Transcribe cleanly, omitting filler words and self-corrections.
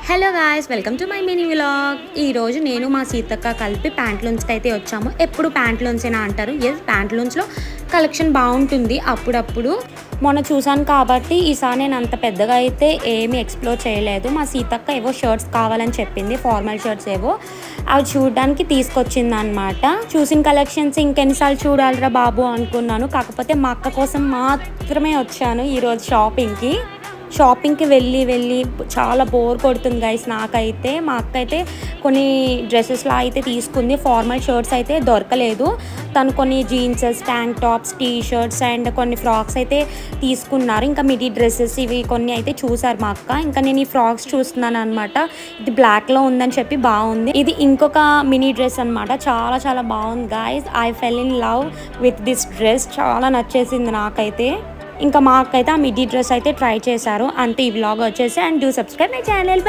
Hello guys, welcome to my mini vlog. ఈరోజు నేను మా సీతక్క కలిపి ప్యాంట్లూన్స్కి అయితే వచ్చాము. ఎప్పుడు ప్యాంట్లూన్సేనా అంటారు. ఎస్, ప్యాంట్లూన్స్లో కలెక్షన్ బాగుంటుంది అప్పుడప్పుడు. మొన్న చూసాను కాబట్టి ఈసారి నేను అంత పెద్దగా అయితే ఏమీ ఎక్స్ప్లోర్ చేయలేదు. మా సీతక్క ఏవో షర్ట్స్ కావాలని చెప్పింది, ఫార్మల్ షర్ట్స్ ఏవో. అవి చూడడానికి తీసుకొచ్చింది అనమాట. చూసిన కలెక్షన్స్ ఇంకెన్నిసార్లు చూడాలిరా బాబు అనుకున్నాను. కాకపోతే మా అక్క కోసం మాత్రమే వచ్చాను ఈరోజు షాపింగ్కి వెళ్ళి చాలా బోర్ కొడుతుంది గైస్ నాకైతే. మా అక్క అయితే కొన్ని డ్రెస్సెస్లా అయితే తీసుకుంది, ఫార్మల్ షర్ట్స్ అయితే దొరకలేదు. తను కొన్ని జీన్సెస్, tank tops, T shirts and కొన్ని ఫ్రాక్స్ అయితే తీసుకున్నారు. ఇంకా మిడీ డ్రెస్సెస్ ఇవి కొన్ని అయితే చూసారు మా అక్క. ఇంకా నేను ఈ ఫ్రాక్స్ చూస్తున్నాను అనమాట. ఇది బ్లాక్లో ఉందని చెప్పి బాగుంది. ఇది ఇంకొక మినీ డ్రెస్ అనమాట. చాలా చాలా బాగుంది guys. I fell in love with this dress. చాలా నచ్చేసింది నాకైతే. ఇంకా మా అక్క అయితే ఆ మిడ్డీ డ్రెస్ అయితే ట్రై చేశారు. అంతే ఈ వ్లాగ్ వచ్చేసి. And do subscribe my channel.